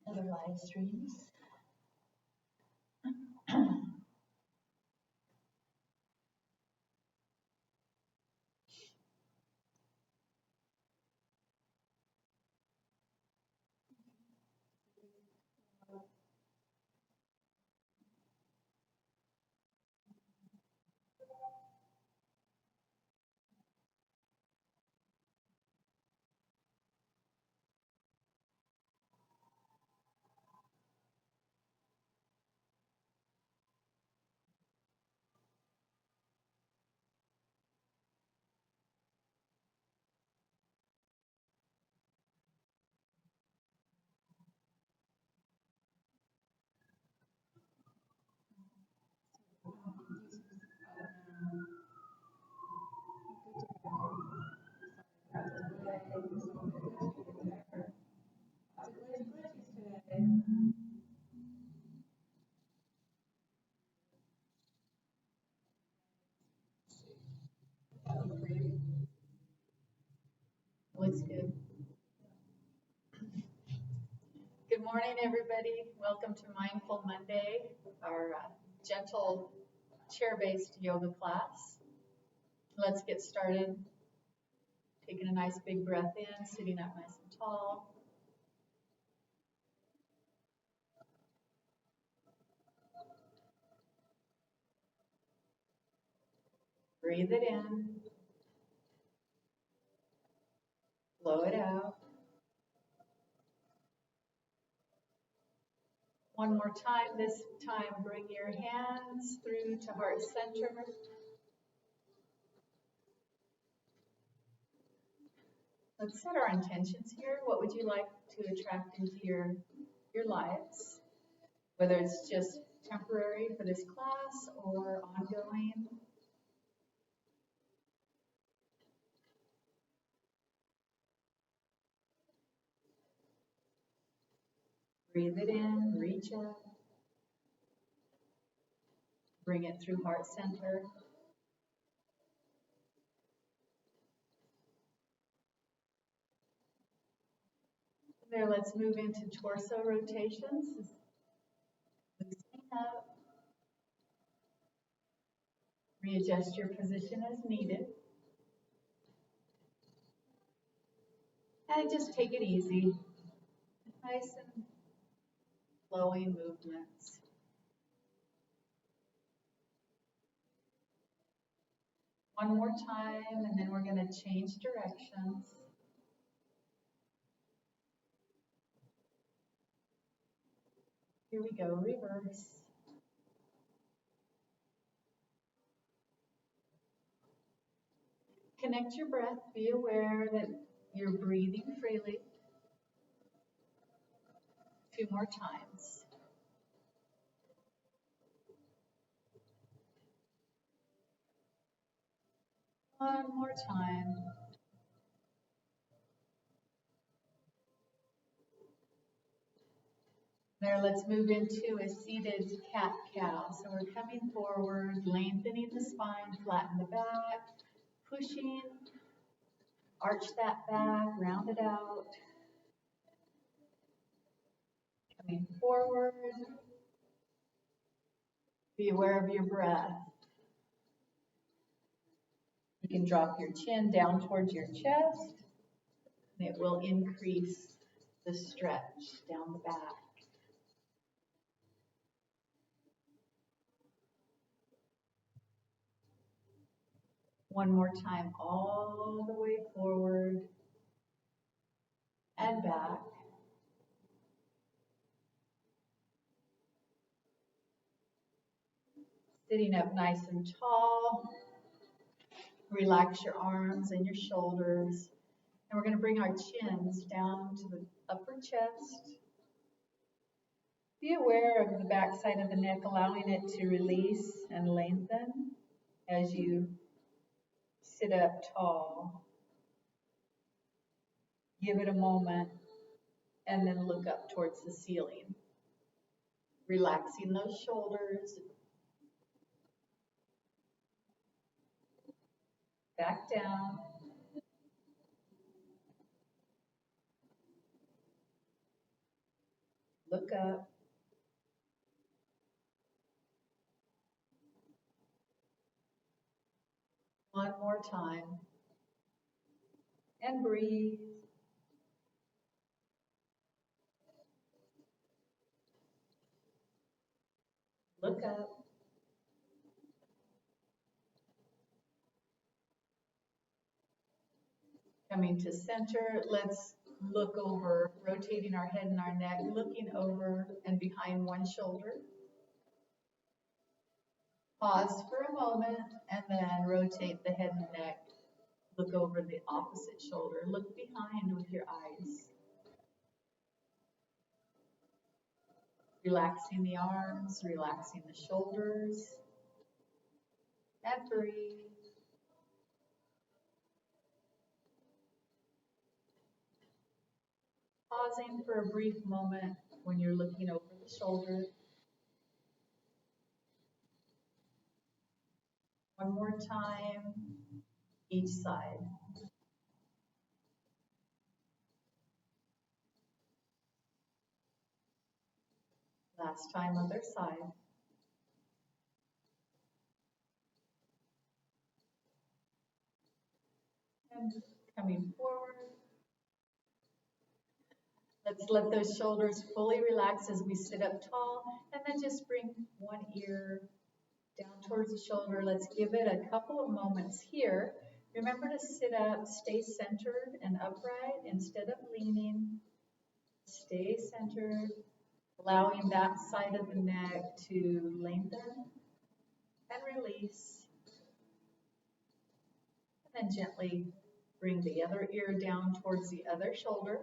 other live streams. Looks good. Good morning, everybody. Welcome to Mindful Monday, our gentle chair-based yoga class. Let's get started. Taking a nice big breath in, sitting up nice and tall. Breathe it in. Blow it out. One more time. This time, bring your hands through to heart center. Let's set our intentions here. What would you like to attract into your lives? Whether it's just temporary for this class or ongoing. Breathe it in, reach up. Bring it through heart center. There, let's move into torso rotations. Loosening up. Readjust your position as needed. And just take it easy. Nice and flowing movements. One more time, and then we're going to change directions. Here we go, reverse. Connect your breath. Be aware that you're breathing freely. 2 more times. One more time. There, let's move into a seated cat-cow. So we're coming forward, lengthening the spine, flatten the back, pushing, arch that back, round it out. Coming forward. Be aware of your breath. You can drop your chin down towards your chest, and it will increase the stretch down the back. One more time, all the way forward and back. Sitting up nice and tall. Relax your arms and your shoulders. And we're going to bring our chins down to the upper chest. Be aware of the back side of the neck, allowing it to release and lengthen as you sit up tall. Give it a moment and then look up towards the ceiling. Relaxing those shoulders. Back down. Look up. One more time. And breathe. Look up. Coming to center, let's look over, rotating our head and our neck, looking over and behind one shoulder. Pause for a moment and then rotate the head and neck. Look over the opposite shoulder. Look behind with your eyes. Relaxing the arms, relaxing the shoulders. And breathe. Pausing for a brief moment when you're looking over the shoulder. One more time, each side. Last time, other side. And coming forward. Let's let those shoulders fully relax as we sit up tall, and then just bring one ear down towards the shoulder. Let's give it a couple of moments here. Remember to sit up, stay centered and upright instead of leaning. Stay centered, allowing that side of the neck to lengthen and release. And then gently bring the other ear down towards the other shoulder.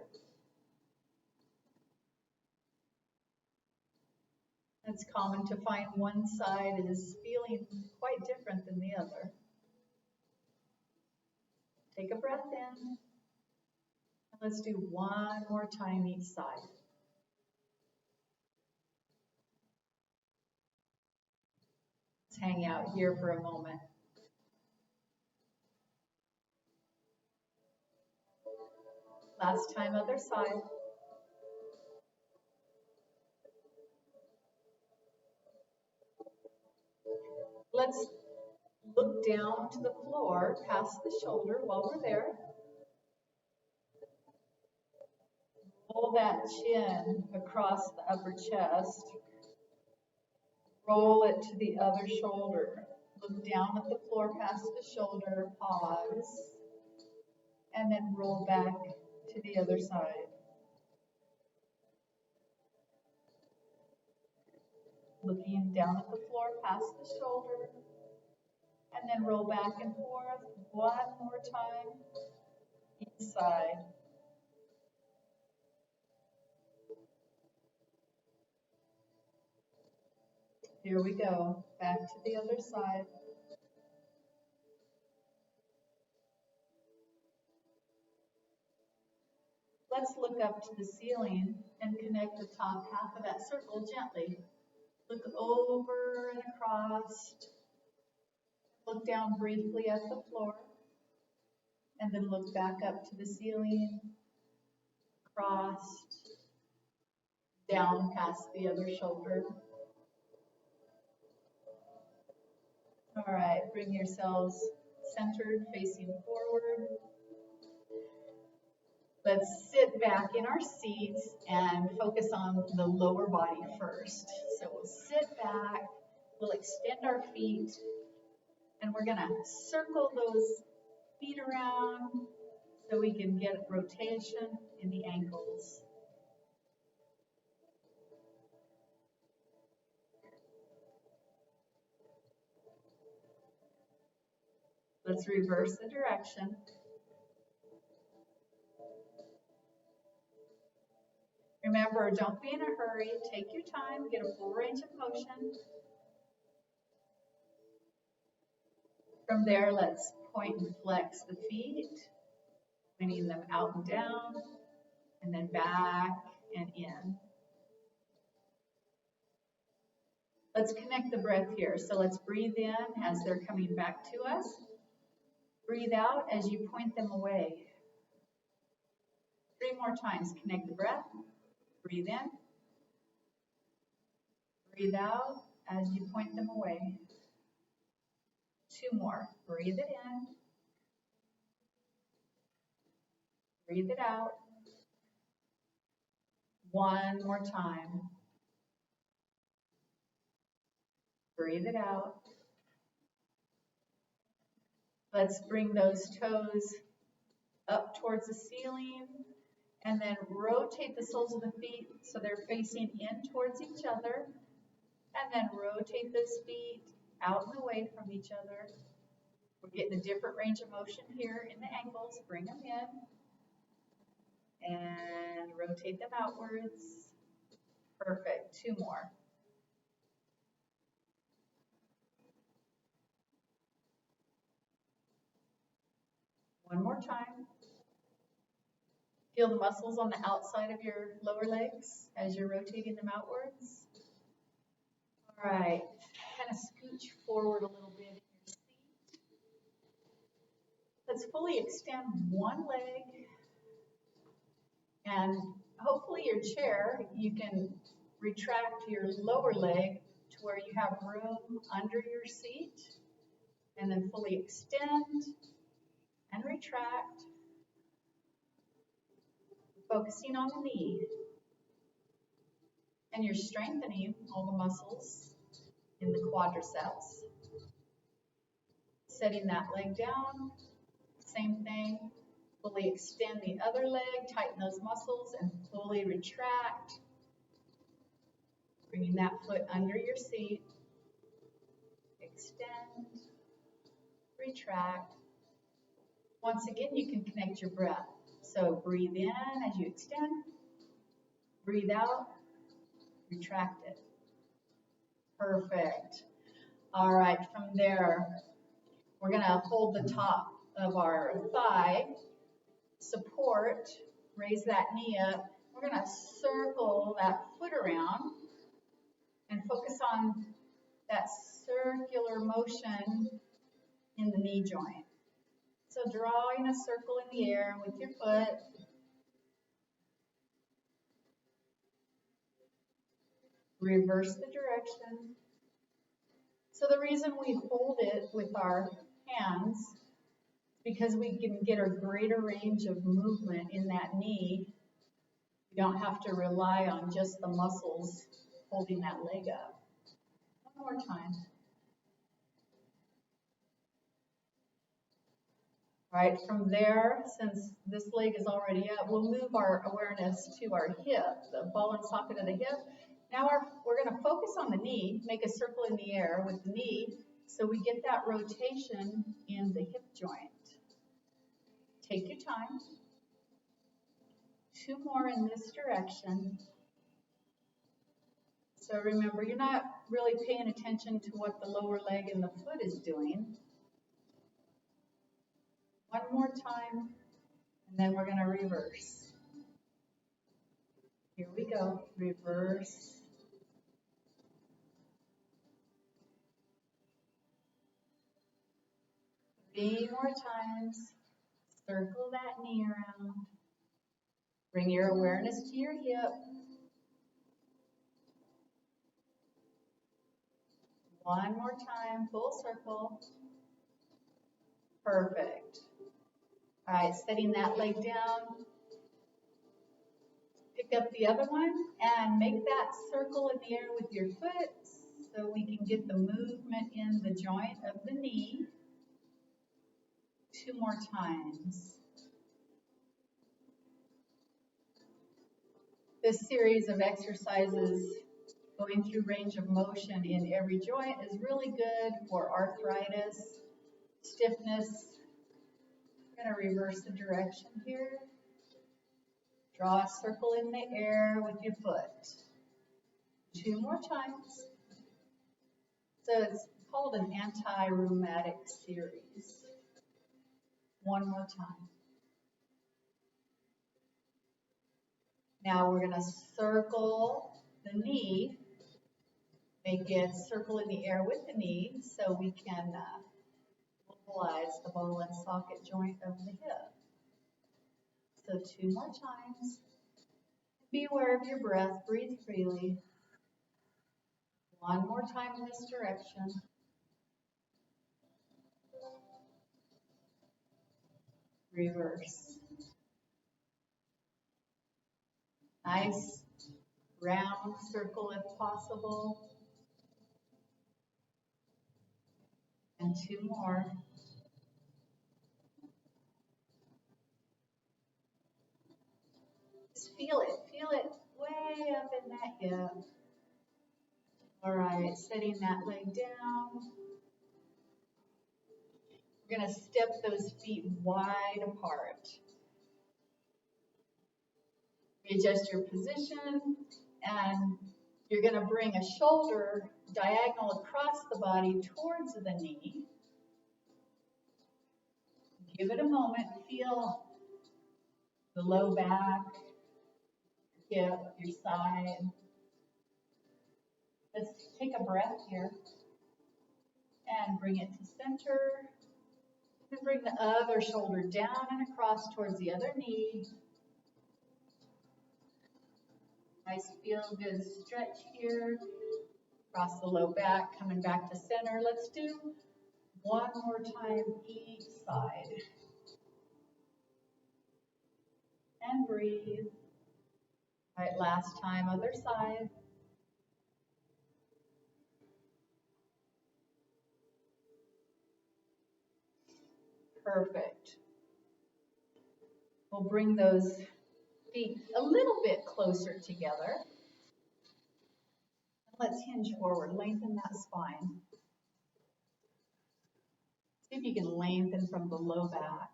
It's common to find one side is feeling quite different than the other. Take a breath in. And let's do one more time each side. Let's hang out here for a moment. Last time, other side. Let's look down to the floor, past the shoulder while we're there. Roll that chin across the upper chest. Roll it to the other shoulder. Look down at the floor past the shoulder, pause, and then roll back to the other side. Looking down at the floor past the shoulder, and then roll back and forth one more time, each side. Here we go, back to the other side. Let's look up to the ceiling and connect the top half of that circle gently. Look over and across. Look down briefly at the floor. And then look back up to the ceiling, across, down past the other shoulder. All right, bring yourselves centered, facing forward. Let's sit back in our seats and focus on the lower body first. So we'll sit back, we'll extend our feet, and we're gonna circle those feet around so we can get rotation in the ankles. Let's reverse the direction. Remember, don't be in a hurry. Take your time, get a full range of motion. From there, let's point and flex the feet, pointing them out and down, and then back and in. Let's connect the breath here. So let's breathe in as they're coming back to us. Breathe out as you point them away. 3 more times. Connect the breath. Breathe in. Breathe out as you point them away. 2 more. Breathe it in. Breathe it out. 1 more time. Breathe it out. Let's bring those toes up towards the ceiling and then rotate the soles of the feet so they're facing in towards each other. And then rotate those feet out and away from each other. We're getting a different range of motion here in the ankles. Bring them in. And rotate them outwards. Perfect. 2 more. One more time. Feel the muscles on the outside of your lower legs as you're rotating them outwards. All right. Kind of scooch forward a little bit in your seat. Let's fully extend one leg. And hopefully your chair, you can retract your lower leg to where you have room under your seat. And then fully extend and retract. Focusing on the knee. And you're strengthening all the muscles in the quadriceps. Setting that leg down. Same thing. Fully extend the other leg, tighten those muscles, and fully retract. Bringing that foot under your seat. Extend. Retract. Once again, you can connect your breath. So breathe in as you extend. Breathe out. Retract it. Perfect. All right, from there, we're going to hold the top of our thigh. Support, raise that knee up. We're going to circle that foot around and focus on that circular motion in the knee joint. So drawing a circle in the air with your foot. Reverse the direction. So the reason we hold it with our hands because we can get a greater range of movement in that knee. You don't have to rely on just the muscles holding that leg up. One more time. All right, from there, since this leg is already up, we'll move our awareness to our hip, the ball and socket of the hip. Now we're going to focus on the knee, make a circle in the air with the knee, so we get that rotation in the hip joint. Take your time. 2 more in this direction. So remember, you're not really paying attention to what the lower leg and the foot is doing. One more time, and then we're going to reverse. Here we go. Reverse. Three more times. Circle that knee around. Bring your awareness to your hip. One more time, full circle. Perfect. All right, setting that leg down. Pick up the other one and make that circle in the air with your foot so we can get the movement in the joint of the knee. 2 more times. This series of exercises going through range of motion in every joint is really good for arthritis, stiffness. I'm going to reverse the direction here. Draw a circle in the air with your foot. 2 more times. So it's called an anti-rheumatic series. 1 more time. Now we're going to circle the knee, make a circle in the air with the knee so we can mobilize the ball and socket joint of the hip. So 2 more times. Be aware of your breath. Breathe freely. One more time in this direction. Reverse. Nice round circle if possible. And two more. Just feel it way up in that hip. All right, setting that leg down. We're gonna step those feet wide apart. Readjust your position, and you're gonna bring a shoulder diagonal across the body towards the knee. Give it a moment, feel the low back, your hip, your side. Let's take a breath here and bring it to center. And bring the other shoulder down and across towards the other knee. Nice feel good stretch here. Across the low back, coming back to center. Let's do one more time each side. And breathe. All right, last time, other side. Perfect. We'll bring those feet a little bit closer together. Let's hinge forward, lengthen that spine. See if you can lengthen from the low back.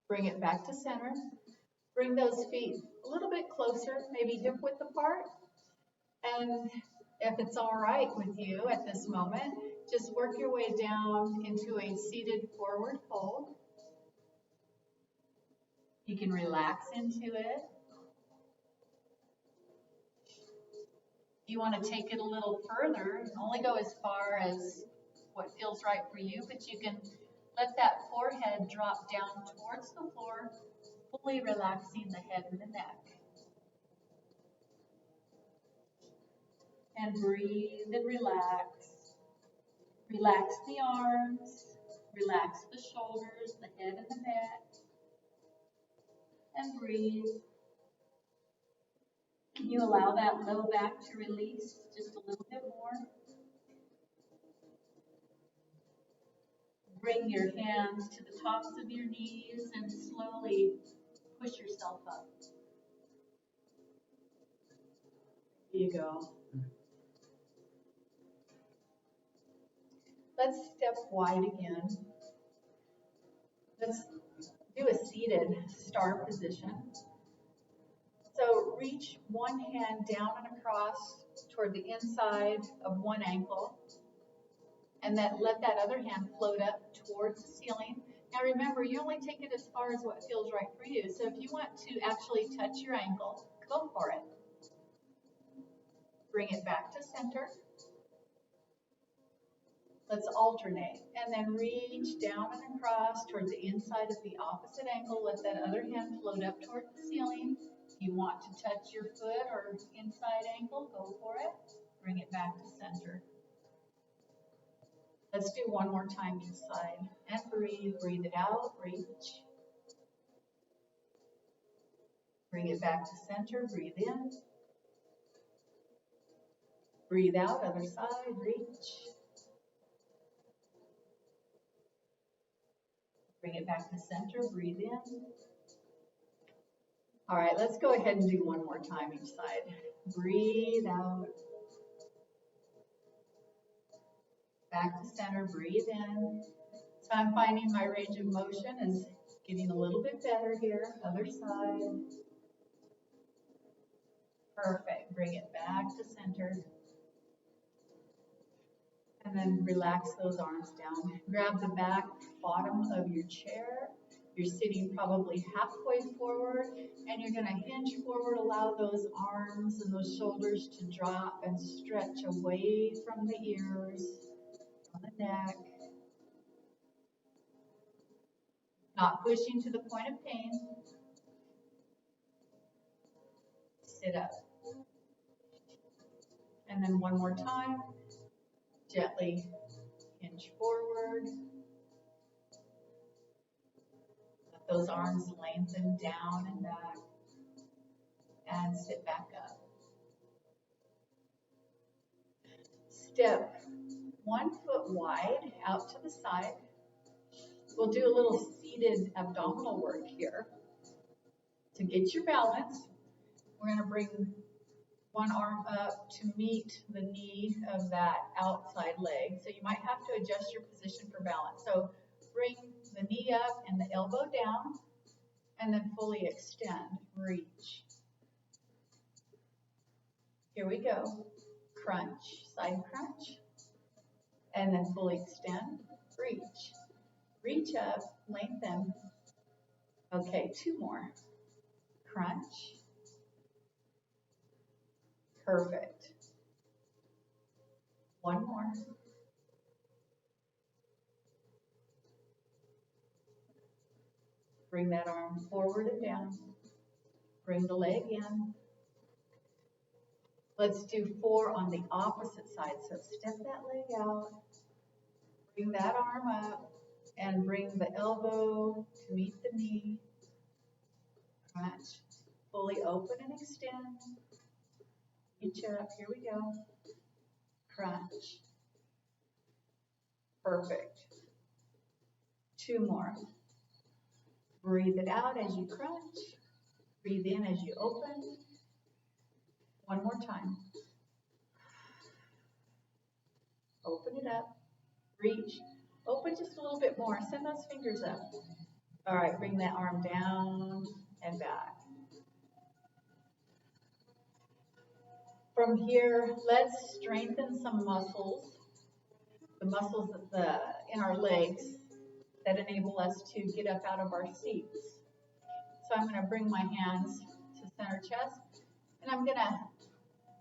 Bring it back to center. Bring those feet a little bit closer, maybe hip width apart. And if it's all right with you at this moment, just work your way down into a seated forward fold. You can relax into it. If you want to take it a little further, only go as far as what feels right for you, but you can let that forehead drop down towards the floor, fully relaxing the head and the neck. And breathe and relax. Relax the arms, relax the shoulders, the head and the neck. And breathe. Can you allow that low back to release just a little bit more? Bring your hands to the tops of your knees and slowly push yourself up. There you go. Let's step wide again. Let's do a seated star position. So reach one hand down and across toward the inside of one ankle, and then let that other hand float up towards the ceiling. Now remember, you only take it as far as what feels right for you. So if you want to actually touch your ankle, go for it. Bring it back to center. Let's alternate, and then reach down and across towards the inside of the opposite ankle. Let that other hand float up toward the ceiling. If you want to touch your foot or inside ankle, go for it. Bring it back to center. Let's do one more time each side. And breathe, breathe it out, reach. Bring it back to center, breathe in. Breathe out, other side, reach. Bring it back to center, breathe in. All right, let's go ahead and do one more time each side. Breathe out. Back to center, breathe in. So I'm finding my range of motion is getting a little bit better here. Other side. Perfect. Bring it back to center. And then relax those arms down. Grab the back bottom of your chair. You're sitting probably halfway forward, and you're going to hinge forward. Allow those arms and those shoulders to drop and stretch away from the ears, from the neck. Not pushing to the point of pain. Sit up. And then one more time, gently hinge forward. Let those arms lengthen down and back. And sit back up. Step 1 foot wide out to the side. We'll do a little seated abdominal work here. To get your balance, we're going to bring one arm up to meet the knee of that outside leg. So you might have to adjust your position for balance. So bring the knee up and the elbow down, and then fully extend, reach. Here we go. Crunch, side crunch, and then fully extend, reach. Reach up, lengthen. Okay, 2 more. Crunch. Perfect. 1 more. Bring that arm forward and down. Bring the leg in. Let's do 4 on the opposite side. So step that leg out. Bring that arm up and bring the elbow to meet the knee. Crunch. Fully open and extend. Reach up. Here we go. Crunch. Perfect. 2 more. Breathe it out as you crunch. Breathe in as you open. 1 more time. Open it up. Reach. Open just a little bit more. Send those fingers up. All right, bring that arm down and back. From here, let's strengthen some muscles. The muscles in our legs that enable us to get up out of our seats. So I'm going to bring my hands to center chest, and I'm going to,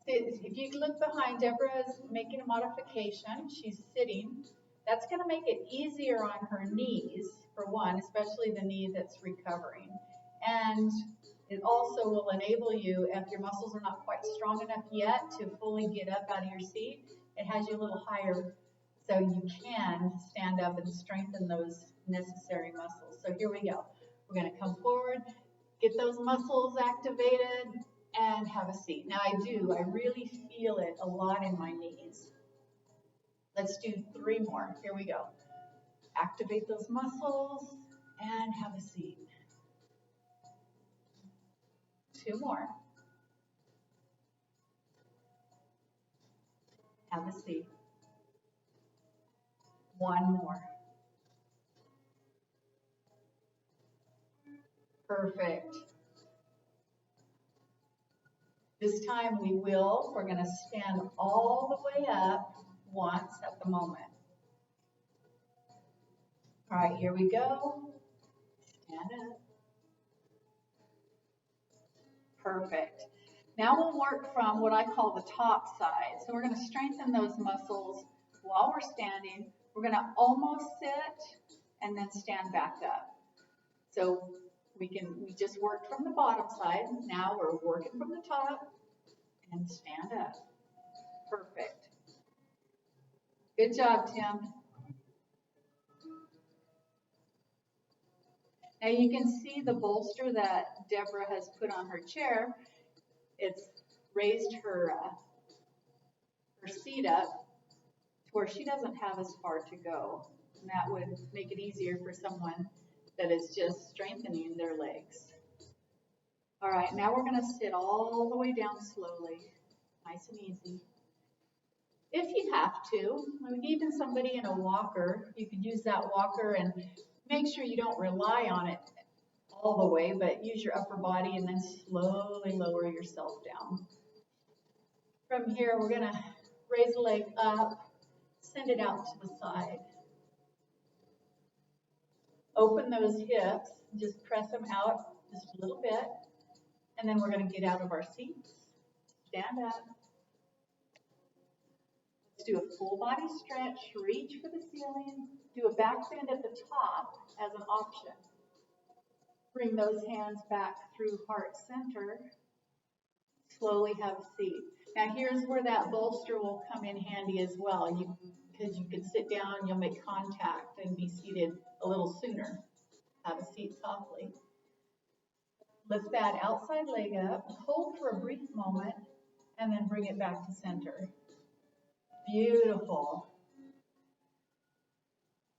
if you look behind, Deborah's making a modification. She's sitting. That's going to make it easier on her knees, for one, especially the knee that's recovering. And it also will enable you, if your muscles are not quite strong enough yet to fully get up out of your seat, it has you a little higher so you can stand up and strengthen those necessary muscles. So here we go. We're going to come forward, get those muscles activated, and have a seat. Now I really feel it a lot in my knees. Let's do 3 more. Here we go. Activate those muscles and have a seat. 2 more. Have a seat. 1 more. Perfect. This time we're going to stand all the way up once at the moment. All right, here we go. Stand up. Perfect. Now we'll work from what I call the top side. So we're going to strengthen those muscles while we're standing. We're going to almost sit and then stand back up. So we just worked from the bottom side. Now we're working from the top and stand up. Perfect. Good job, Tim. Now you can see the bolster that Deborah has put on her chair. It's raised her seat up to where she doesn't have as far to go. And that would make it easier for someone that is just strengthening their legs. All right, now we're going to sit all the way down slowly, nice and easy. If you have to, even somebody in a walker, you could use that walker and make sure you don't rely on it all the way, but use your upper body and then slowly lower yourself down. From here, we're going to raise the leg up, send it out to the side. Open those hips, just press them out just a little bit, and then we're going to get out of our seats, stand up. Let's do a full body stretch, reach for the ceiling, do a back bend at the top as an option. Bring those hands back through heart center, Slowly have a seat. Now here's where that bolster will come in handy as well, because you can sit down, you'll make contact and be seated a little sooner. Have a seat softly. Lift that outside leg up, hold for a brief moment, and then bring it back to center. Beautiful.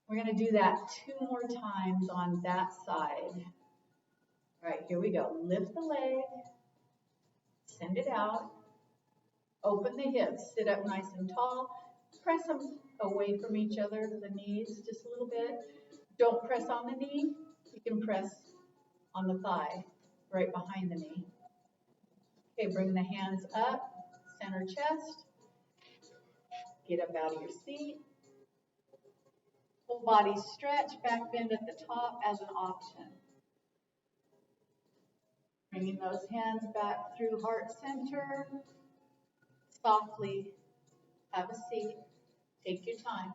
We're going to do that 2 more times on that side. All right, here we go. Lift the leg, send it out, open the hips, sit up nice and tall, press them away from each other, the knees just a little bit. Don't press on the knee, you can press on the thigh, right behind the knee. Okay, bring the hands up, center chest, get up out of your seat. Full body stretch, back bend at the top as an option. Bringing those hands back through heart center. Softly have a seat. Take your time.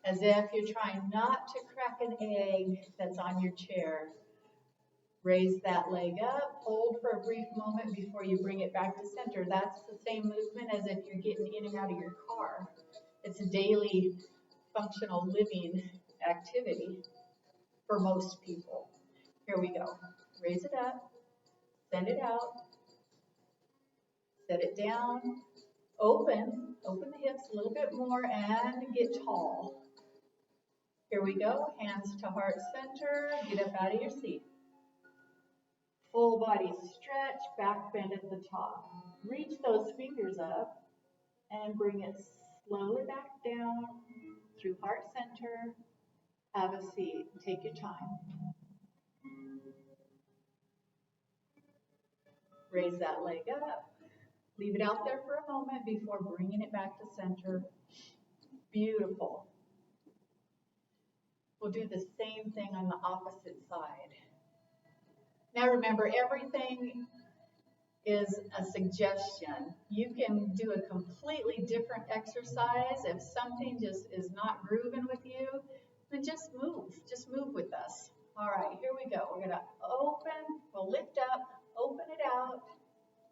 As if you're trying not to crack an egg that's on your chair. Raise that leg up. Hold for a brief moment before you bring it back to center. That's the same movement as if you're getting in and out of your car. It's a daily functional living activity for most people. Here we go. Raise it up, send it out, set it down, open the hips a little bit more and get tall. Here we go, hands to heart center, get up out of your seat. Full body stretch, back bend at the top. Reach those fingers up and bring it slowly back down through heart center. Have a seat, take your time. Raise that leg up. Leave it out there for a moment before bringing it back to center. Beautiful. We'll do the same thing on the opposite side. Now remember, everything is a suggestion. You can do a completely different exercise. If something just is not grooving with you, then just move with us. All right, here we go. We're gonna open, we'll lift up, open it out,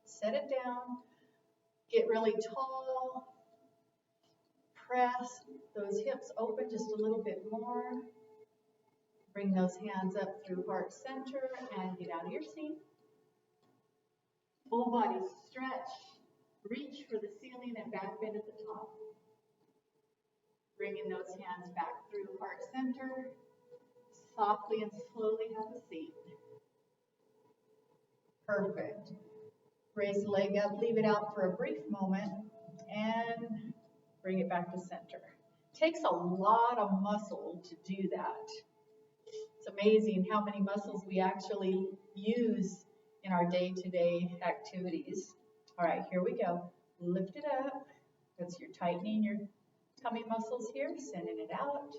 set it down, get really tall, press those hips open just a little bit more. Bring those hands up through heart center and get out of your seat. Full body stretch, reach for the ceiling and back bend at the top. Bringing those hands back through heart center. Softly and slowly have a seat. Perfect. Raise the leg up, leave it out for a brief moment, and bring it back to center. Takes a lot of muscle to do that. It's amazing how many muscles we actually use in our day-to-day activities. All right, here we go. Lift it up. That's your tightening your tummy muscles here, sending it out.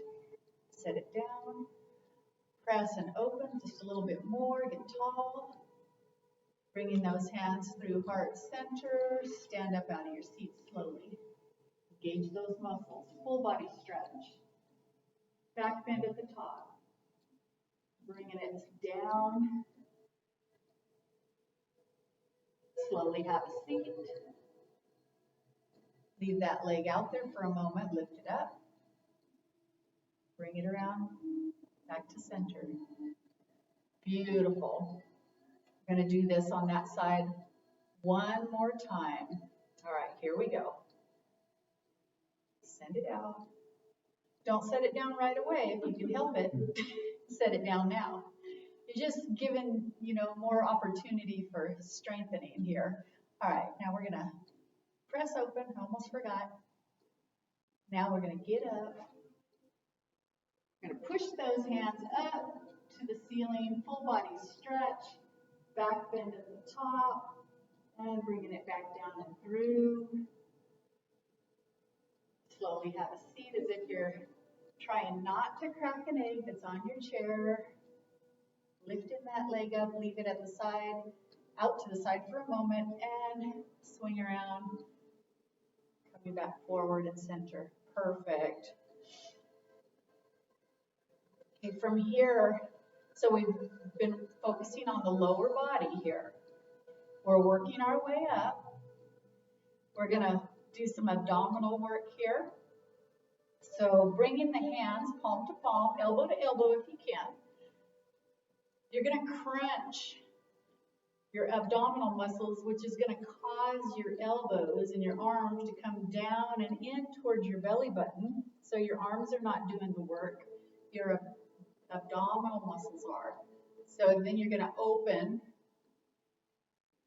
Set it down. Press and open just a little bit more, get tall. Bringing those hands through heart center, stand up out of your seat slowly. Engage those muscles, full body stretch. Back bend at the top. Bringing it down. Slowly have a seat. Leave that leg out there for a moment, lift it up. Bring it around, back to center. Beautiful. We're going to do this on that side one more time. All right, here we go. Send it out. Don't set it down right away if you can help it. Set it down now. You're just giving, more opportunity for strengthening here. All right, now we're going to press open. I almost forgot. Now we're going to get up. We're going to push those hands up to the ceiling, full body stretch. Back bend at the top, and bringing it back down and through. Slowly have a seat as if you're trying not to crack an egg that's on your chair. Lifting that leg up, leave it at the side, out to the side for a moment, and swing around. Coming back forward and center. Perfect. Okay, from here, so we've been focusing on the lower body here. We're working our way up. We're gonna do some abdominal work here. So bringing the hands palm to palm, elbow to elbow if you can. You're gonna crunch your abdominal muscles, which is gonna cause your elbows and your arms to come down and in towards your belly button. So your arms are not doing the work, your abdominal muscles are. So then you're gonna open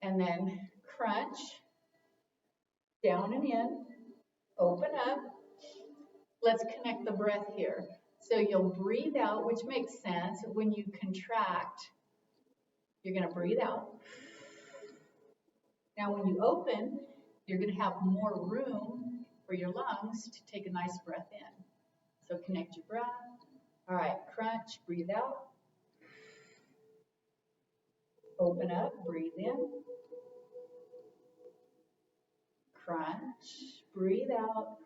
and then crunch, down and in, open up. Let's connect the breath here. So you'll breathe out, which makes sense. When you contract, you're gonna breathe out. Now when you open, you're gonna have more room for your lungs to take a nice breath in. So connect your breath. All right, crunch, breathe out. Open up, breathe in. Crunch, breathe out.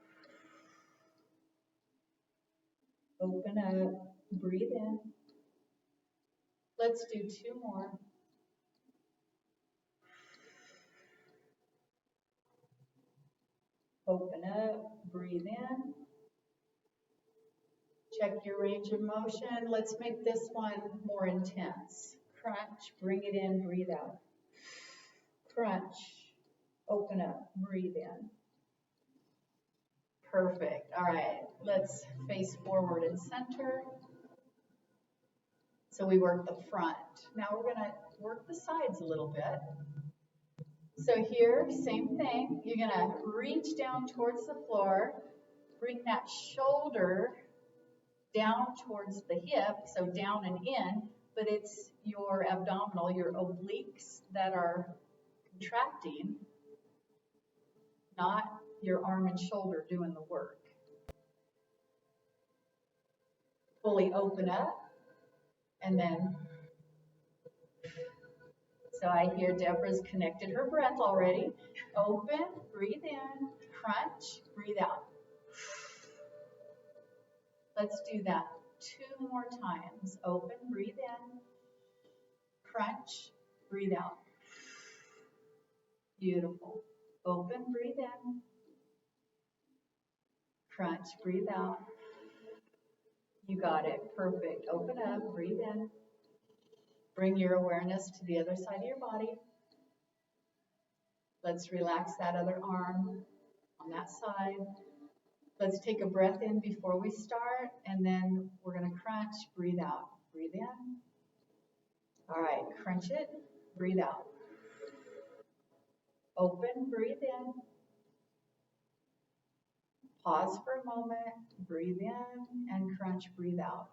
Open up, breathe in. Let's do 2 more. Open up, breathe in. Check your range of motion. Let's make this one more intense. Crunch, bring it in, breathe out. Crunch, open up, breathe in. Perfect. All right, let's face forward and center. So we work the front. Now we're gonna work the sides a little bit. So here, same thing. You're gonna reach down towards the floor, bring that shoulder down towards the hip, so down and in, but it's your abdominal, your obliques that are contracting, not your arm and shoulder doing the work. Fully open up, and then, so I hear Deborah's connected her breath already. Open, breathe in, crunch, breathe out. Let's do that 2 more times. Open, breathe in, crunch, breathe out. Beautiful. Open, breathe in, crunch, breathe out. You got it. Perfect. Open up, breathe in. Bring your awareness to the other side of your body. Let's relax that other arm on that side. Let's take a breath in before we start, and then we're going to crunch, breathe out. Breathe in. All right, crunch it, breathe out. Open, breathe in. Pause for a moment, breathe in, and crunch, breathe out.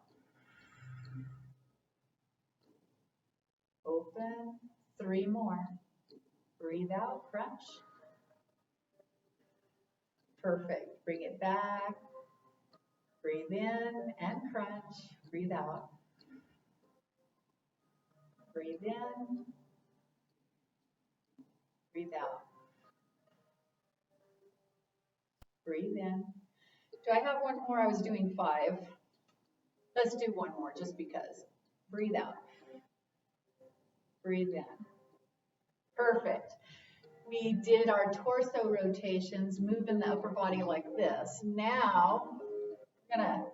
Open, 3 more. Breathe out, crunch. Perfect. Bring it back. Breathe in and crunch. Breathe out. Breathe in. Breathe out. Breathe in. Do I have 1 more? I was doing 5. Let's do 1 more just because. Breathe out. Breathe in. Perfect. We did our torso rotations, moving the upper body like this. Now, I'm going to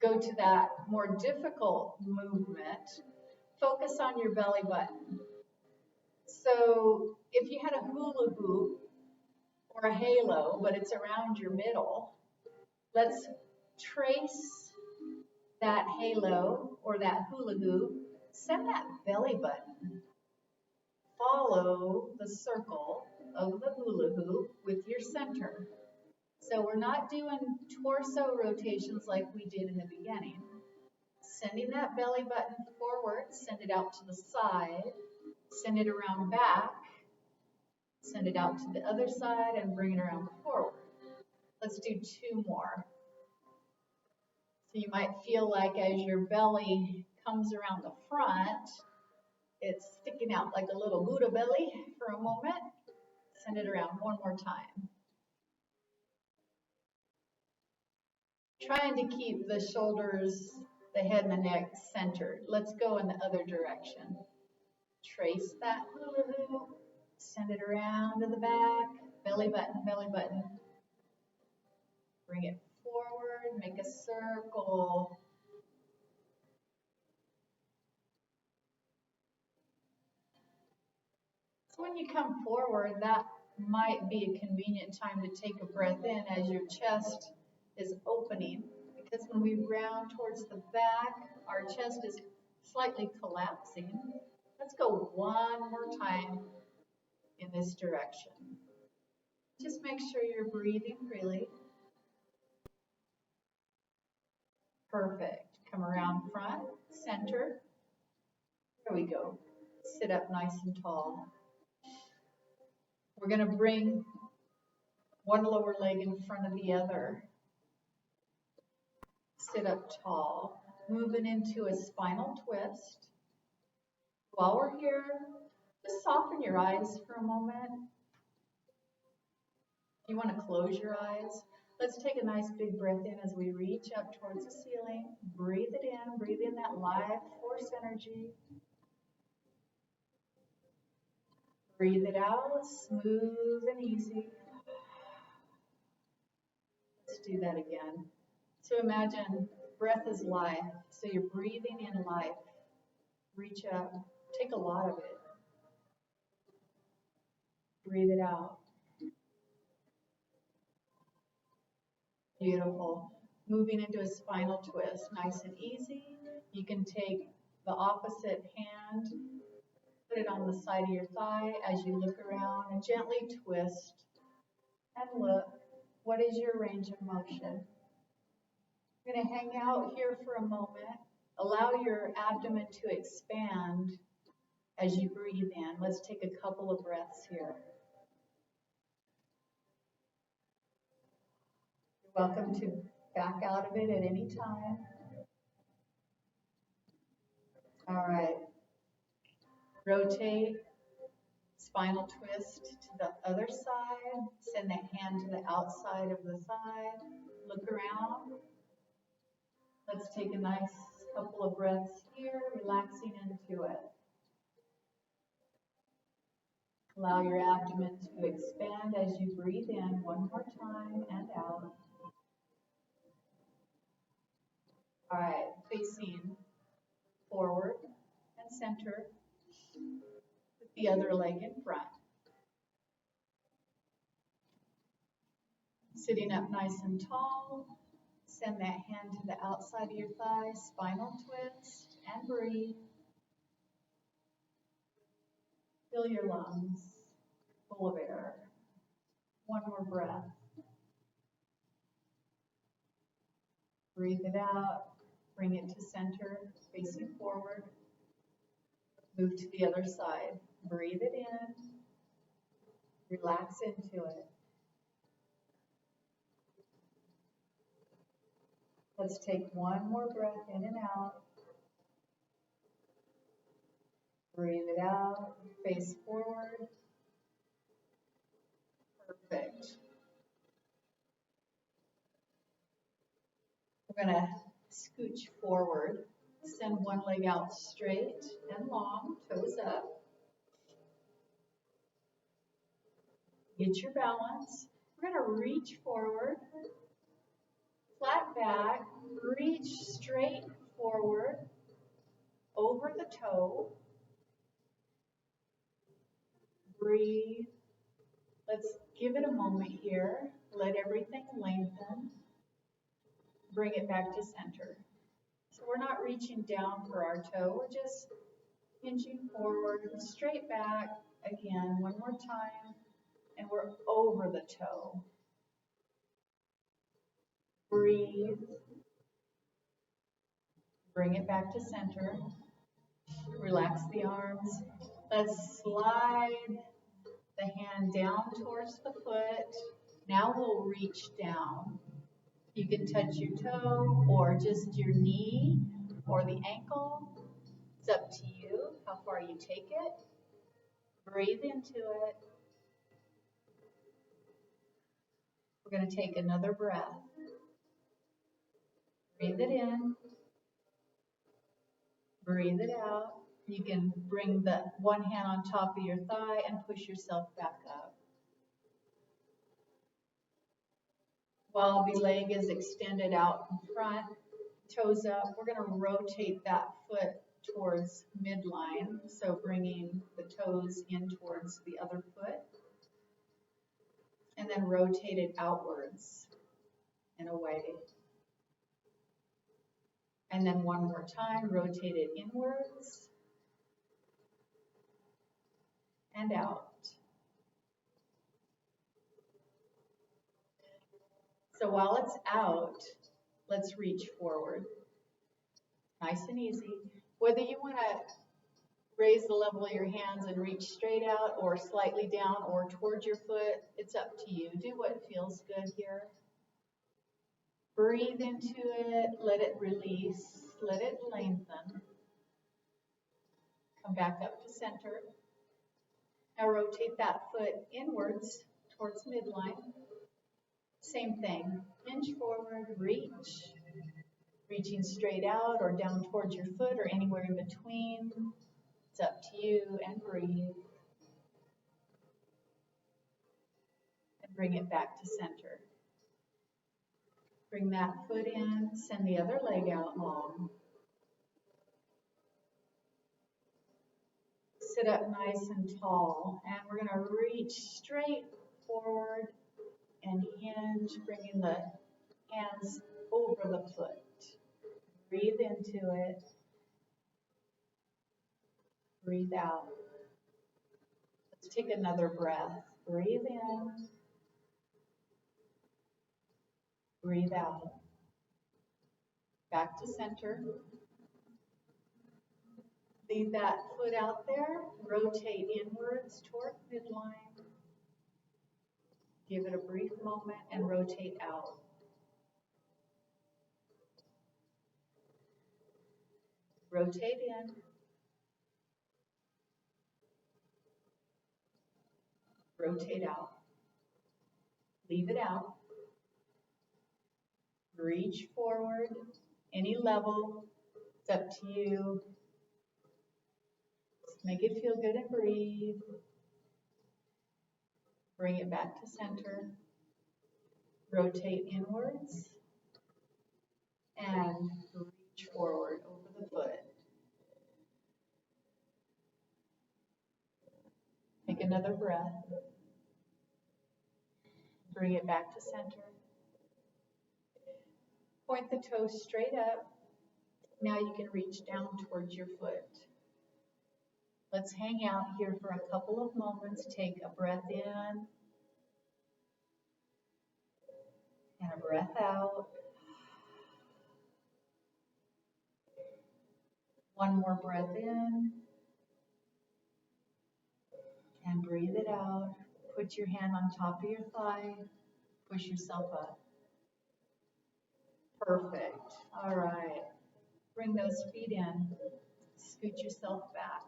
go to that more difficult movement. Focus on your belly button. So if you had a hula hoop or a halo, but it's around your middle, let's trace that halo or that hula hoop. Send that belly button. Follow the circle of the hula hoop with your center. So we're not doing torso rotations like we did in the beginning. Sending that belly button forward, send it out to the side, send it around back, send it out to the other side, and bring it around forward. Let's do 2 more. So you might feel like as your belly comes around the front, it's sticking out like a little Buddha belly for a moment. Send it around 1 more time. Trying to keep the shoulders, the head and the neck centered. Let's go in the other direction. Trace that hula hoop. Send it around to the back. Belly button, belly button. Bring it forward, make a circle. So when you come forward, that might be a convenient time to take a breath in as your chest is opening. Because when we round towards the back, our chest is slightly collapsing. Let's go one more time in this direction. Just make sure you're breathing freely. Perfect. Come around front, center. There we go. Sit up nice and tall. We're going to bring one lower leg in front of the other. Sit up tall. Moving into a spinal twist. While we're here, just soften your eyes for a moment. If you want to close your eyes, let's take a nice big breath in as we reach up towards the ceiling. Breathe it in. Breathe in that life force energy. Breathe it out, smooth and easy. Let's do that again. So imagine breath is life. So you're breathing in life. Reach up. Take a lot of it. Breathe it out. Beautiful. Moving into a spinal twist. Nice and easy. You can take the opposite hand, put it on the side of your thigh as you look around and gently twist and look. What is your range of motion? You're going to hang out here for a moment. Allow your abdomen to expand as you breathe in. Let's take a couple of breaths here. You're welcome to back out of it at any time. All right. Rotate, spinal twist to the other side. Send that hand to the outside of the thigh. Look around. Let's take a nice couple of breaths here, relaxing into it. Allow your abdomen to expand as you breathe in one more time and out. All right, facing forward and center with the other leg in front. Sitting up nice and tall. Send that hand to the outside of your thigh, spinal twist, and breathe. Fill your lungs full of air. One more breath. Breathe it out. Bring it to center, facing forward. Move to the other side. Breathe it in. Relax into it. Let's take one more breath in and out. Breathe it out. Face forward. Perfect. We're going to scooch forward. Send one leg out straight and long, toes up. Get your balance. We're going to reach forward. Flat back, reach straight forward, over the toe. Breathe. Let's give it a moment here. Let everything lengthen. Bring it back to center. So we're not reaching down for our toe. We're just hinging forward, straight back. Again, one more time. And we're over the toe. Breathe. Bring it back to center. Relax the arms. Let's slide the hand down towards the foot. Now we'll reach down. You can touch your toe or just your knee or the ankle. It's up to you how far you take it. Breathe into it. We're going to take another breath. Breathe it in. Breathe it out. You can bring the one hand on top of your thigh and push yourself back up. While the leg is extended out in front, toes up, we're going to rotate that foot towards midline, so bringing the toes in towards the other foot, and then rotate it outwards and away. And then one more time, rotate it inwards and out. So while it's out, let's reach forward. Nice and easy. Whether you want to raise the level of your hands and reach straight out or slightly down or towards your foot, it's up to you. Do what feels good here. Breathe into it, let it release, let it lengthen. Come back up to center. Now rotate that foot inwards towards midline. Same thing, hinge forward, reach. Reaching straight out or down towards your foot or anywhere in between. It's up to you, and breathe. And bring it back to center. Bring that foot in, send the other leg out long. Sit up nice and tall, and we're going to reach straight forward and hinge, bringing the hands over the foot. Breathe into it. Breathe out. Let's take another breath. Breathe in. Breathe out. Back to center. Leave that foot out there. Rotate inwards toward midline. Give it a brief moment and rotate out. Rotate in. Rotate out. Leave it out. Reach forward, any level. It's up to you. Just make it feel good and breathe. Bring it back to center. Rotate inwards and reach forward over the foot. Take another breath. Bring it back to center. Point the toes straight up. Now you can reach down towards your foot. Let's hang out here for a couple of moments. Take a breath in and a breath out. One more breath in and breathe it out. Put your hand on top of your thigh. Push yourself up. Perfect. All right. Bring those feet in. Scoot yourself back.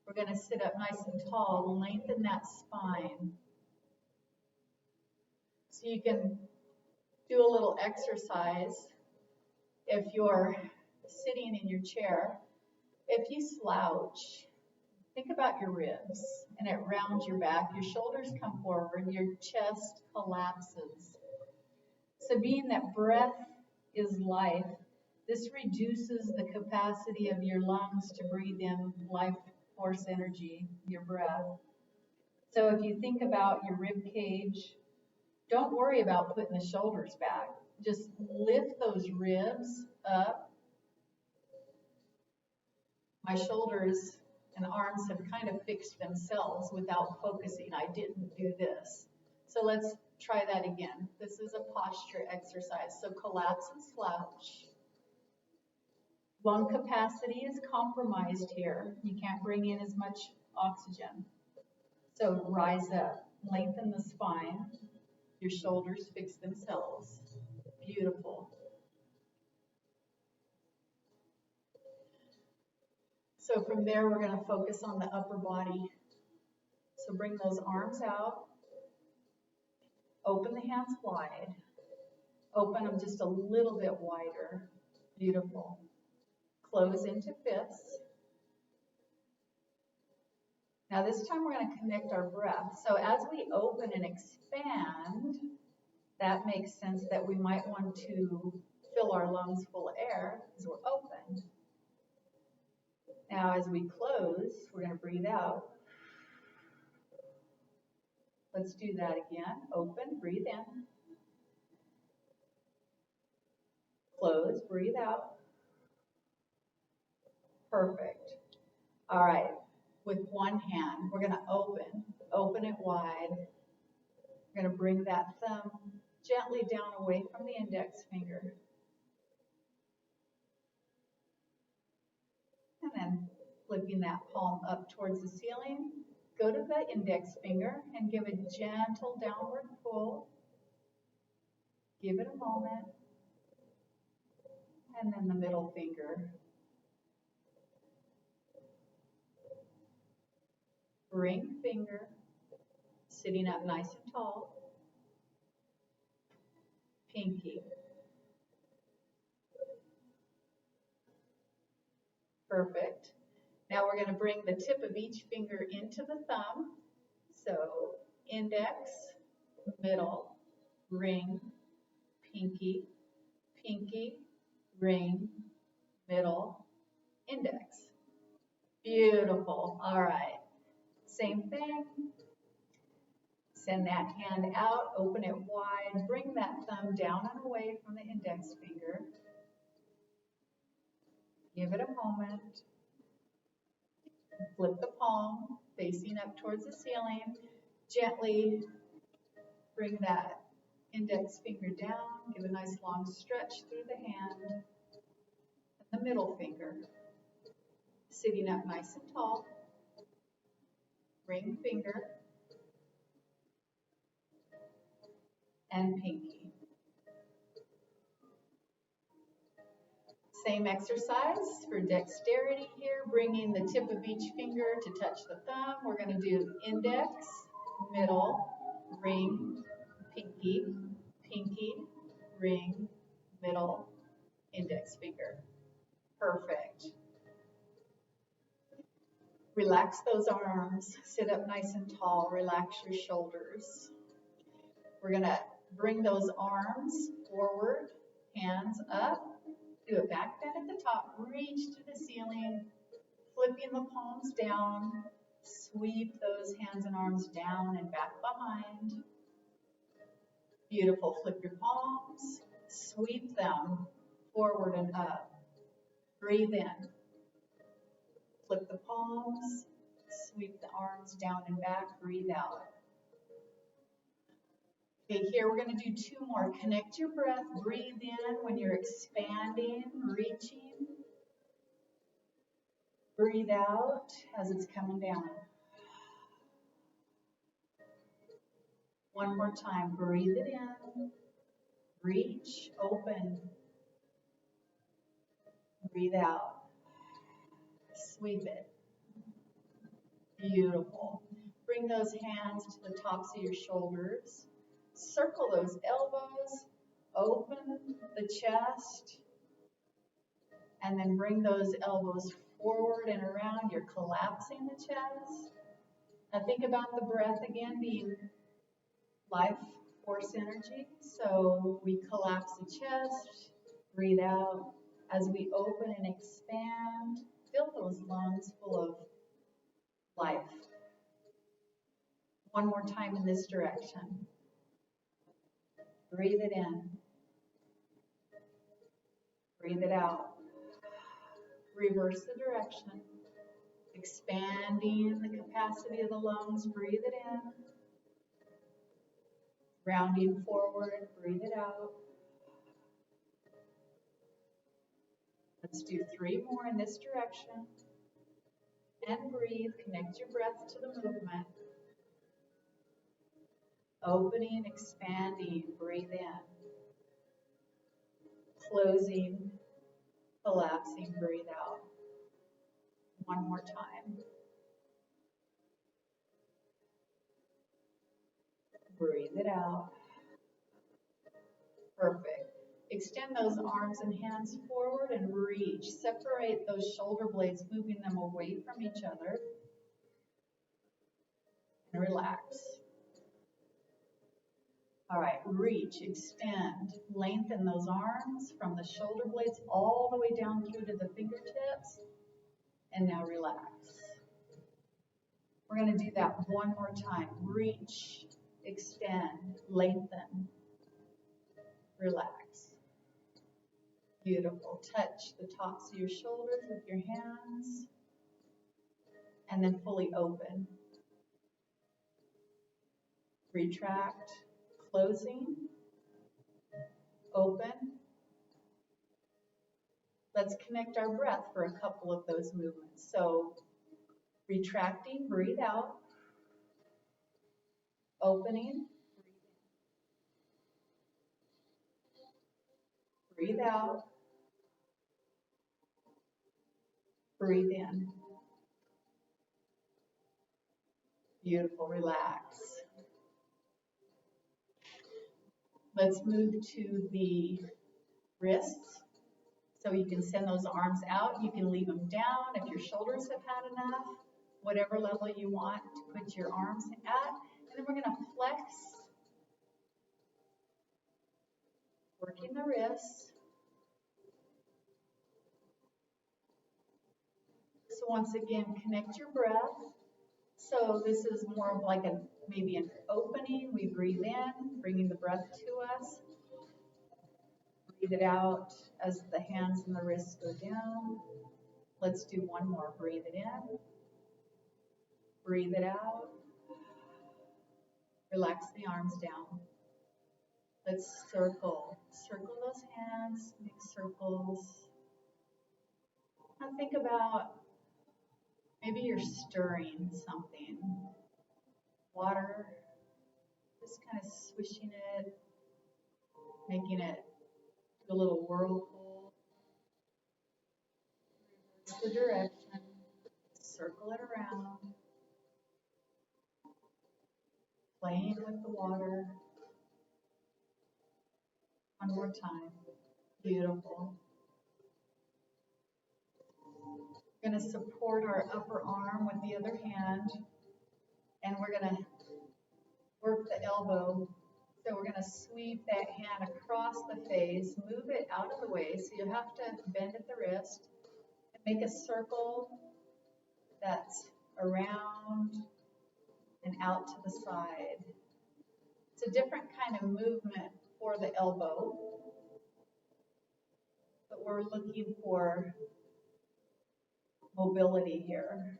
We're going to sit up nice and tall. Lengthen that spine. So you can do a little exercise if you're sitting in your chair. If you slouch, think about your ribs, and it rounds your back. Your shoulders come forward. Your chest collapses. So being that breath is life, this reduces the capacity of your lungs to breathe in life force energy, your breath. So if you think about your rib cage, don't worry about putting the shoulders back. Just lift those ribs up. My shoulders and arms have kind of fixed themselves without focusing. I didn't do this. So let's try that again. This is a posture exercise. So collapse and slouch. Lung capacity is compromised here. You can't bring in as much oxygen. So rise up, lengthen the spine. Your shoulders fix themselves. Beautiful. So from there, we're going to focus on the upper body. So bring those arms out. Open the hands wide. Open them just a little bit wider. Beautiful. Close into fists. Now this time we're going to connect our breath. So as we open and expand, that makes sense that we might want to fill our lungs full of air as we're open. Now as we close, we're going to breathe out. Let's do that again. Open, breathe in. Close, breathe out. Perfect. All right. With one hand, we're going to open it wide. We're going to bring that thumb gently down away from the index finger. And then flipping that palm up towards the ceiling. Go to the index finger and give a gentle downward pull. Give it a moment. And then the middle finger. Ring finger, sitting up nice and tall. Pinky. Perfect. Now we're going to bring the tip of each finger into the thumb. So index, middle, ring, pinky, pinky, ring, middle, index. Beautiful. All right. Same thing. Send that hand out, open it wide, bring that thumb down and away from the index finger. Give it a moment. Flip the palm, facing up towards the ceiling. Gently bring that index finger down. Give a nice long stretch through the hand. And the middle finger, sitting up nice and tall. Ring finger. And pinky. Same exercise for dexterity here, bringing the tip of each finger to touch the thumb. We're going to do index, middle, ring, pinky, pinky, ring, middle, index finger. Perfect. Relax those arms, sit up nice and tall, relax your shoulders. We're going to bring those arms forward, hands up, do a back bend at the top, reach to the ceiling, flipping the palms down, sweep those hands and arms down and back behind. Beautiful, flip your palms, sweep them forward and up. Breathe in, flip the palms, sweep the arms down and back, breathe out. Okay, here we're going to do two more. Connect your breath, breathe in when you're expanding, reaching. Breathe out as it's coming down. One more time, breathe it in, reach, open. Breathe out, sweep it. Beautiful. Bring those hands to the tops of your shoulders. Circle those elbows, open the chest, and then bring those elbows forward and around. You're collapsing the chest. Now think about the breath again being life force energy. So we collapse the chest, breathe out. As we open and expand, fill those lungs full of life. One more time in this direction. Breathe it in. Breathe it out. Reverse the direction. Expanding the capacity of the lungs. Breathe it in. Rounding forward. Breathe it out. Let's do 3 more in this direction. And breathe. Connect your breath to the movement. Opening, expanding, breathe in. Closing, collapsing, breathe out. One more time. Breathe it out. Perfect. Extend those arms and hands forward and reach. Separate those shoulder blades, moving them away from each other. relax. All right, reach, extend, lengthen those arms from the shoulder blades all the way down through to the fingertips. And now relax. We're going to do that one more time. Reach, extend, lengthen, relax. Beautiful. Touch the tops of your shoulders with your hands. And then fully open. Retract, closing, open. Let's connect our breath for a couple of those movements. So, retracting, breathe out. Opening, breathe out. Breathe in. Beautiful, relax. Let's move to the wrists. So you can send those arms out. You can leave them down if your shoulders have had enough. Whatever level you want to put your arms at. And then we're going to flex. Working the wrists. So once again, connect your breath. So this is more of like maybe an opening. We breathe in, bringing the breath to us. Breathe it out as the hands and the wrists go down. Let's do one more. Breathe it in. Breathe it out. Relax the arms down. Let's circle. Circle those hands, make circles. Now think about maybe you're stirring something. Water, just kind of swishing it, making it a little whirlpool. Reverse the direction, circle it around, playing with the water. One more time. Beautiful. We're going to support our upper arm with the other hand, and we're going to work the elbow. So we're going to sweep that hand across the face, move it out of the way. So you have to bend at the wrist and make a circle that's around and out to the side. It's a different kind of movement for the elbow, but we're looking for mobility here.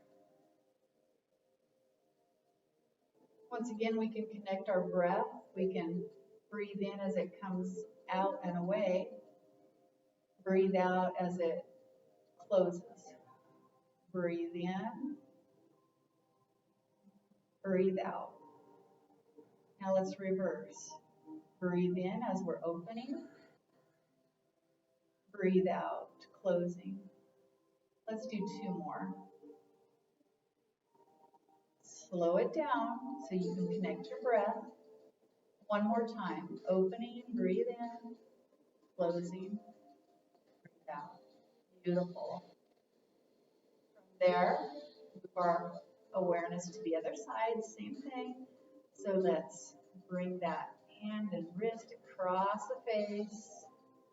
Once again, we can connect our breath. We can breathe in as it comes out and away. Breathe out as it closes. Breathe in. Breathe out. Now let's reverse. Breathe in as we're opening. Breathe out, closing. Let's do two more. Slow it down so you can connect your breath. One more time. Opening, breathe in, closing, breathe out. Beautiful. From there, move our awareness to the other side, same thing. So let's bring that hand and wrist across the face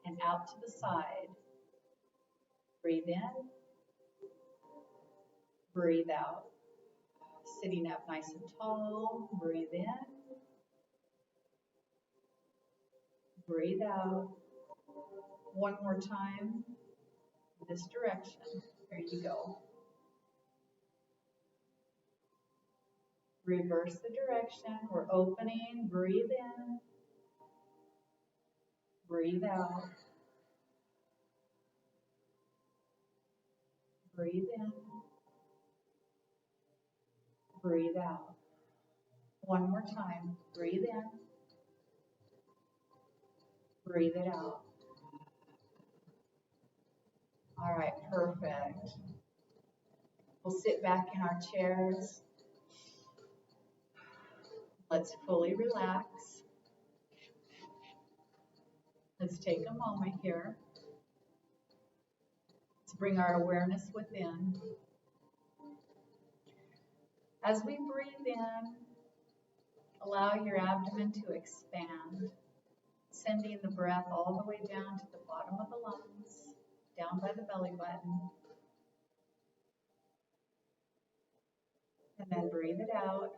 and out to the side. Breathe in, breathe out. Sitting up nice and tall, breathe in, breathe out. One more time, this direction. There you go. Reverse the direction. We're opening, breathe in, breathe out. Breathe in. Breathe out. One more time. Breathe in. Breathe it out. All right, perfect. We'll sit back in our chairs. Let's fully relax. Let's take a moment here to bring our awareness within. As we breathe in, Allow your abdomen to expand, sending the breath all the way down to the bottom of the lungs, down by the belly button. And then breathe it out.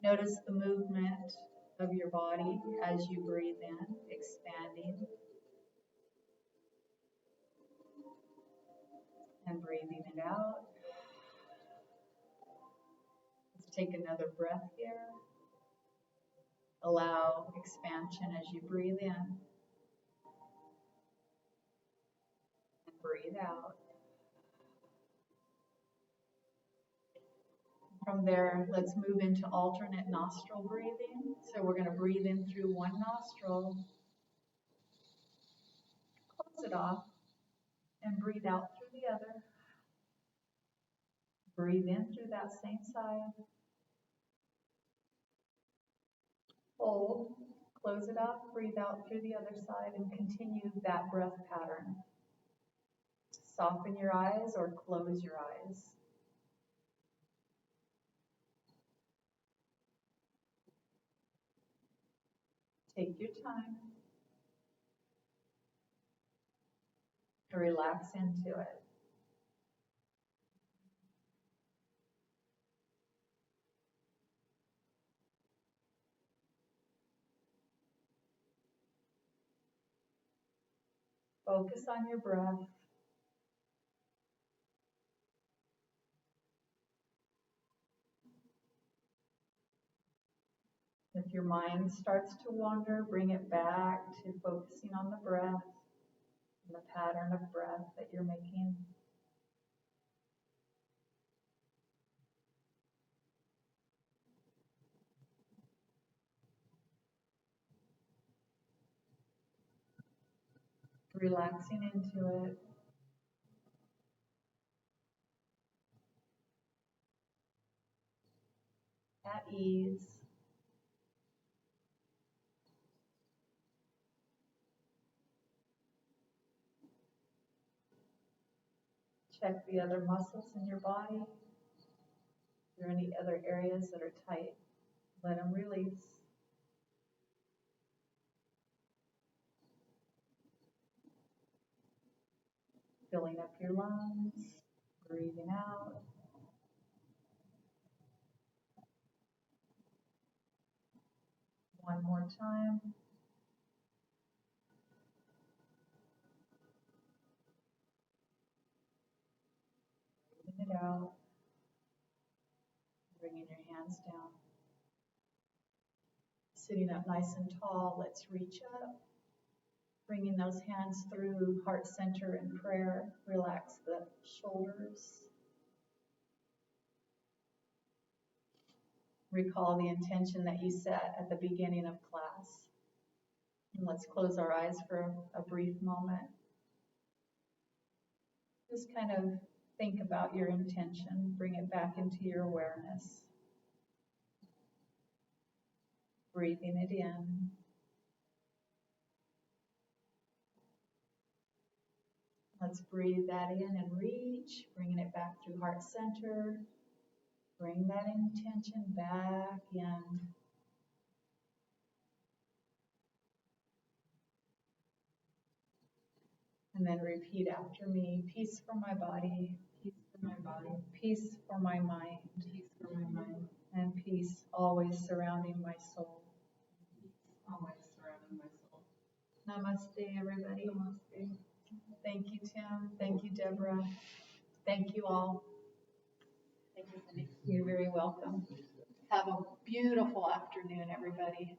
Notice the movement of your body as you breathe in, expanding and breathing it out. Let's take another breath here. Allow expansion as you breathe in and breathe out. From there, let's move into alternate nostril breathing. So we're going to breathe in through one nostril, close it off, and breathe out through the other. Breathe in through that same side. Hold, close it up, breathe out through the other side, and continue that breath pattern. Soften your eyes or close your eyes. Take your time to relax into it. Focus on your breath. If your mind starts to wander, bring it back to focusing on the breath and the pattern of breath that you're making. Relaxing into it. At ease. Check the other muscles in your body. If there are any other areas that are tight, let them release. Filling up your lungs, breathing out. One more time. Breathing it out. Bringing your hands down. Sitting up nice and tall, let's reach up. Bringing those hands through heart center in prayer. Relax the shoulders. Recall the intention that you set at the beginning of class. And let's close our eyes for a brief moment. Just kind of think about your intention. Bring it back into your awareness. Breathing it in. Let's breathe that in and reach, bringing it back through heart center. Bring that intention back in. And then repeat after me. Peace for my body. Peace for my body. Peace for my mind. Peace for my mind. And peace always surrounding my soul. Peace always surrounding my soul. Namaste, everybody. Namaste. Thank you, Tim. Thank you, Deborah. Thank you all. Thank you, Cindy. You're very welcome. Have a beautiful afternoon, everybody.